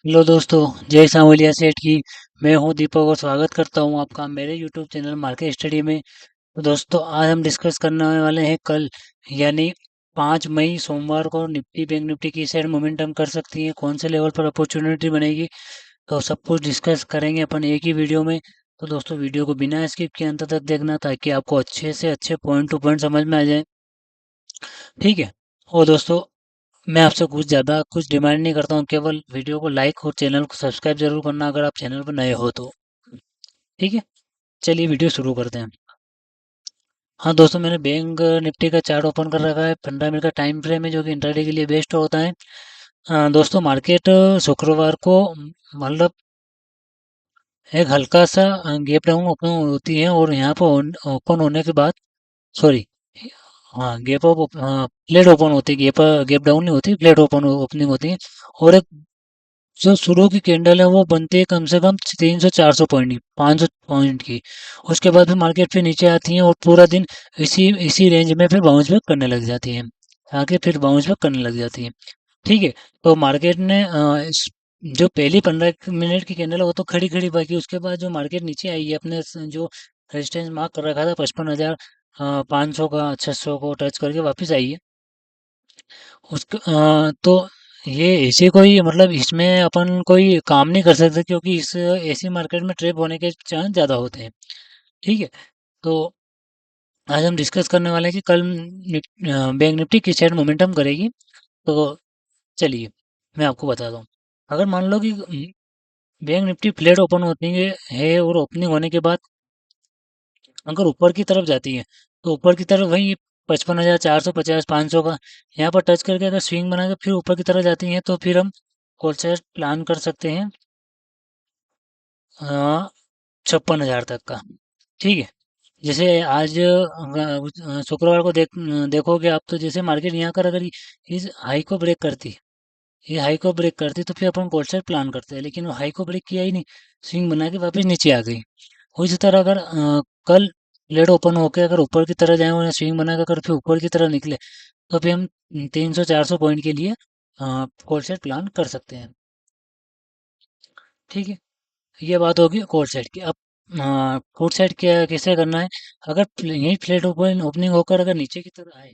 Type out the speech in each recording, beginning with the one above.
Hello दोस्तों, जय सांवलिया सेठ की। मैं हूं दीपक और स्वागत करता हूं आपका मेरे यूट्यूब चैनल मार्केट स्टडी में। तो दोस्तों, आज हम डिस्कस करने वाले हैं कल, यानी 5 मई सोमवार को निफ्टी बैंक निफ्टी की शेयर मोमेंटम कर सकती है, कौन से लेवल पर अपॉर्चुनिटी बनेगी। तो सब कुछ डिस्कस करेंगे अपन एक ही वीडियो में। तो दोस्तों, वीडियो को बिना स्किप किए अंत तक देखना ताकि आपको अच्छे से अच्छे पॉइंट टू पॉइंट समझ में आ जाए। ठीक है। और दोस्तों, मैं आपसे कुछ ज़्यादा कुछ डिमांड नहीं करता हूँ, केवल वीडियो को लाइक और चैनल को सब्सक्राइब जरूर करना अगर आप चैनल पर नए हो तो। ठीक है, चलिए वीडियो शुरू करते हैं। हाँ दोस्तों, मैंने बैंक निफ्टी का चार्ट ओपन कर रखा है। 15 मिनट का टाइम फ्रेम है जो कि इंट्राडे के लिए बेस्ट होता है। दोस्तों, मार्केट शुक्रवार को मतलब एक हल्का सा गैप डाउन ओपन होती है, और यहाँ पर ओपन होने के बाद, सॉरी, हाँ, गैप अप, प्लेट ओपन होती है, गैप गैप डाउन नहीं होती, प्लेट ओपन ओपनिंग होती है। और एक जो शुरू की कैंडल है वो बनती है कम से कम 300-400 पॉइंट की, 500 पॉइंट की। उसके बाद फिर मार्केट फिर नीचे आती है और पूरा दिन इसी इसी रेंज में फिर बाउंस बैक करने लग जाती है। आके फिर बाउंस बैक करने लग जाती है। ठीक है। तो मार्केट ने जो पहली 15 मिनट की कैंडल है वो तो खड़ी खड़ी बाकी, उसके बाद जो मार्केट नीचे आई है अपने जो रेजिस्टेंस मार्क कर रखा था 55,500 का, 600 को टच करके वापस आई है। तो ये ऐसे कोई मतलब इसमें अपन कोई काम नहीं कर सकते, क्योंकि इस ऐसी मार्केट में ट्रेप होने के चांस ज़्यादा होते हैं। ठीक है। तो आज हम डिस्कस करने वाले हैं कि कल बैंक निफ्टी किस साइड मोमेंटम करेगी। तो चलिए, मैं आपको बताता हूँ। अगर मान लो कि बैंक निफ्टी फ्लैट ओपन होती है और ओपनिंग होने के बाद अगर ऊपर की तरफ जाती है, तो ऊपर की तरफ वही 55,450, 500 का यहाँ पर टच करके अगर स्विंग बना के फिर ऊपर की तरफ जाती हैं, तो फिर हम कॉल चार्ट प्लान कर सकते हैं 56,000 तक का। ठीक है। जैसे आज शुक्रवार को देखोगे आप, तो जैसे मार्केट यहाँ कर अगर इस हाई को ब्रेक करती, ये हाई को ब्रेक करती, तो फिर अपन कॉल साइड प्लान करते हैं, लेकिन वो हाई को ब्रेक किया ही नहीं, स्विंग बना के वापस नीचे आ गई। उसी तरह अगर कल लेट ओपन होके अगर ऊपर की तरह जाए और स्विंग बना के अगर फिर ऊपर की तरह निकले, तो फिर हम 300-400 पॉइंट के लिए कॉल साइड प्लान कर सकते हैं। ठीक है। ये बात होगी कोर साइड की। अब कोर साइड क्या कैसे करना है। अगर यही फ्लैट ओपन ओपनिंग होकर अगर नीचे की तरफ आए,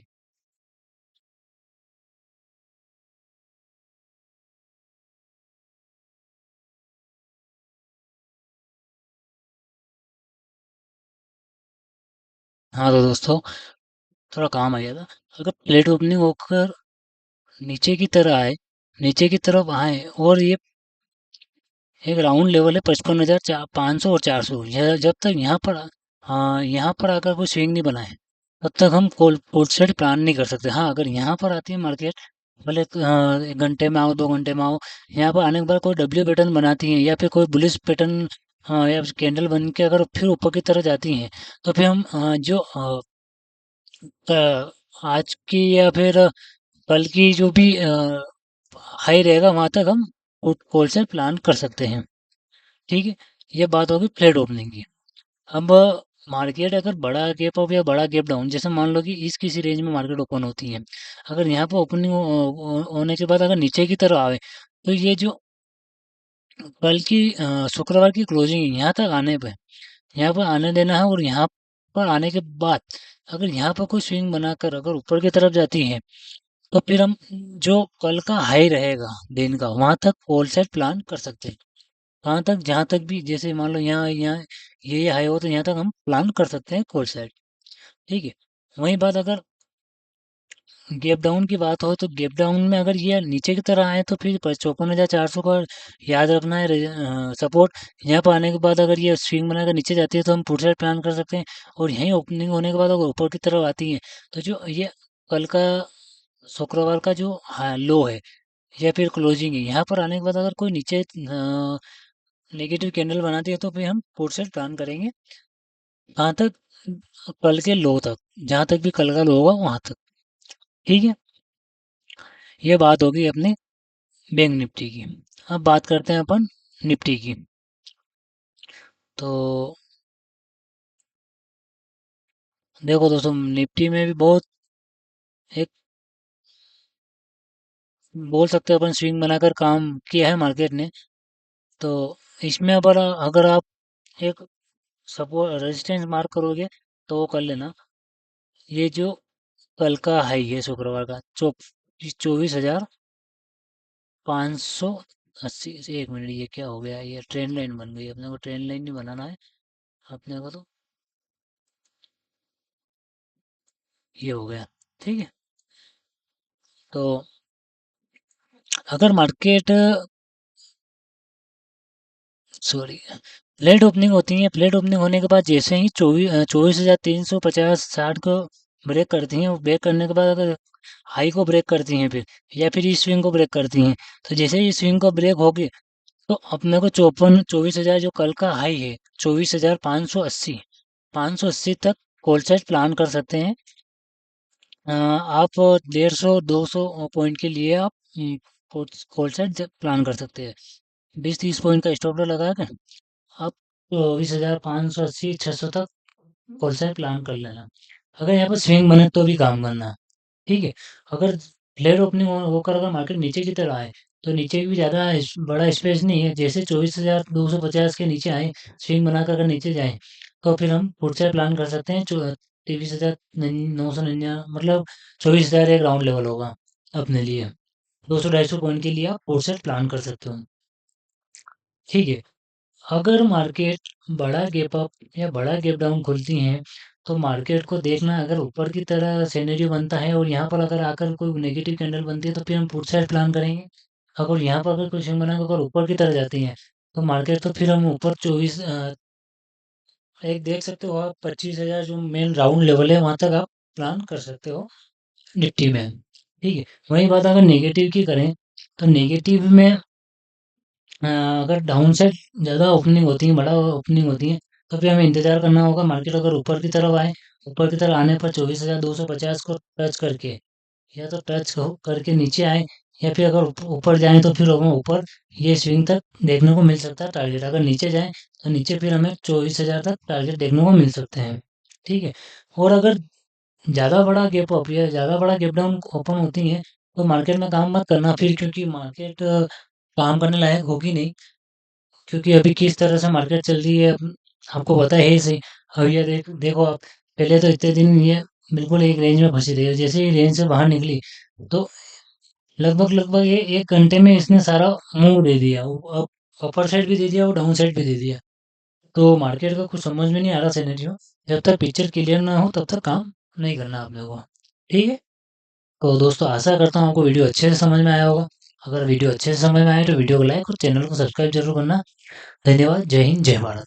हाँ तो दोस्तों, थोड़ा काम आ गया था। अगर प्लेट ओपनिंग होकर नीचे की तरह आए, नीचे की तरफ आए, और ये एक राउंड लेवल है 55,500 और 400, यह जब तक यहाँ पर हाँ यहाँ पर आकर कोई स्विंग नहीं बनाए, तब तक हम कोल सेट प्लान नहीं कर सकते। हाँ, अगर यहाँ पर आती है मार्केट, भले 1 घंटे में आओ, 2 घंटे में आओ, यहाँ पर आने के बाद कोई डब्ल्यू पैटर्न बनाती है या फिर कोई बुलिश पैटर्न, या कैंडल बन के अगर फिर ऊपर की तरफ जाती हैं, तो फिर हम जो आज की या फिर कल की जो भी हाई रहेगा वहां तक हम कॉल सेट प्लान कर सकते हैं। ठीक है। ये बात होगी फ्लैट ओपनिंग की। अब मार्केट अगर बड़ा गैप अप या बड़ा गैप डाउन, जैसे मान लो कि इस किसी रेंज में मार्केट ओपन होती है, अगर यहाँ पर ओपनिंग होने के बाद अगर नीचे की तरफ आवे, तो ये जो कल की शुक्रवार की क्लोजिंग है यहाँ तक आने पे, यहाँ पर आने देना है, और यहाँ पर आने के बाद अगर यहाँ पर कोई स्विंग बनाकर अगर ऊपर की तरफ जाती है, तो फिर हम जो कल का हाई रहेगा दिन का वहां तक होल सेट प्लान कर सकते हैं। कहाँ तक, जहाँ तक भी, जैसे मान लो यहाँ यहाँ ये हाई हो तो यहाँ तक हम प्लान कर सकते हैं कोल साइड। ठीक है। वही बात अगर गैप डाउन की बात हो, तो गैप डाउन में अगर ये नीचे की तरह आए, तो फिर 54,400 का याद रखना है सपोर्ट। यहाँ पर आने के बाद अगर ये स्विंग बनाकर नीचे जाती है, तो हम पुट साइड प्लान कर सकते हैं। और यहीं ओपनिंग होने के बाद अगर ऊपर की तरफ आती है, तो जो ये कल का शुक्रवार का जो लो है या फिर क्लोजिंग है, यहाँ पर आने के बाद अगर कोई नीचे नेगेटिव कैंडल बनाती है, तो फिर हम पुट साइड प्लान करेंगे कहाँ तक, कल के लो तक, जहाँ तक भी कल का लो होगा वहां तक। ठीक है। ये बात होगी अपने बैंक निफ्टी की। अब बात करते हैं अपन निफ्टी की। तो देखो दोस्तों, निफ्टी में भी बहुत एक बोल सकते हैं अपन स्विंग बनाकर काम किया है मार्केट ने। तो इसमें अगर आप एक सपोज रेजिस्टेंस मार्क करोगे तो वो कर लेना। ये जो कल का हाई है शुक्रवार का 24,580। एक मिनट, ये क्या हो गया? ये ट्रेंड लाइन बन गई। अपने को ट्रेंड लाइन नहीं बनाना है अपने को, तो ये हो गया। ठीक है। तो अगर मार्केट, सॉरी, फ्लैट ओपनिंग होती है, फ्लैट ओपनिंग होने के बाद जैसे ही 24,350 60 को ब्रेक करती हैं, वो ब्रेक करने के बाद अगर हाई को ब्रेक करती हैं फिर, या फिर इस स्विंग को ब्रेक करती हैं, तो जैसे ही स्विंग को ब्रेक होगी तो अपने को 24,000 जो कल का हाई है, 24,580, 580 तक कॉल साइड प्लान कर सकते हैं। आप 150 200 पॉइंट के लिए आप कॉल साइड प्लान कर सकते हैं। 20 30 पॉइंट का स्टॉप लॉस लगा के आप 24,580 600 तक कॉल साइड प्लान कर लेना। अगर यहाँ पर स्विंग बने तो भी काम करना। ठीक है। अगर फ्लैट ओपनिंग होकर अगर मार्केट नीचे की तरह आए, तो नीचे भी ज़्यादा बड़ा स्पेस नहीं है। जैसे 24,250 के नीचे आए, स्विंग बनाकर अगर नीचे जाए, तो फिर हम पुट साइड प्लान कर सकते हैं। 23,999, मतलब 24,000 एक राउंड लेवल होगा अपने लिए। 200 250 पॉइंट के लिए आप पुट साइड प्लान कर सकते हो। ठीक है। अगर मार्केट बड़ा गैप अप या बड़ा गैप डाउन खुलती हैं, तो मार्केट को देखना है। अगर ऊपर की तरह सिनेरियो बनता है और यहाँ पर अगर आकर कोई नेगेटिव कैंडल बनती है, तो फिर हम पुट साइड प्लान करेंगे। अगर यहाँ पर अगर कुछ हम बना अगर ऊपर की तरह जाती है तो मार्केट, तो फिर हम ऊपर 24, एक देख सकते हो आप, 25,000 जो मेन राउंड लेवल है वहां तक आप प्लान कर सकते हो निफ्टी में। ठीक है। वही बात अगर नेगेटिव की करें, तो नेगेटिव में अगर डाउन साइड ज़्यादा ओपनिंग होती है, बड़ा ओपनिंग होती है, तो फिर हमें इंतज़ार करना होगा। मार्केट अगर ऊपर की तरफ आए, ऊपर की तरफ आने पर 24,250 को टच करके, या तो करके नीचे आए, या फिर अगर ऊपर जाए तो फिर हमें ऊपर ये स्विंग तक देखने को मिल सकता है टारगेट। अगर नीचे जाए तो नीचे फिर हमें 24,000 तक टारगेट देखने को मिल सकते हैं। ठीक है। और अगर ज़्यादा बड़ा गैप अप या ज़्यादा बड़ा गैप डाउन ओपन होती है, तो मार्केट में काम मत करना फिर, क्योंकि मार्केट काम करने लायक होगी नहीं। क्योंकि अभी किस तरह से मार्केट चल रही है आपको पता है ही सही। अब ये देखो आप, पहले तो इतने दिन ये बिल्कुल एक रेंज में फंसी रही है। जैसे ही रेंज से बाहर निकली, तो लगभग लगभग ये 1 घंटे में इसने सारा मूव दे दिया। अब अपर साइड भी दे दिया और डाउन साइड भी दे दिया। तो मार्केट का कुछ समझ में नहीं आ रहा सिनेरियो। जब तक पिक्चर क्लियर ना हो तब तक काम नहीं करना आपने को। ठीक है। तो दोस्तों, आशा करता हूँ आपको वीडियो अच्छे से समझ में आया होगा। अगर वीडियो अच्छे से समझ में आए तो वीडियो को लाइक और चैनल को सब्सक्राइब जरूर करना। धन्यवाद। जय हिंद, जय भारत।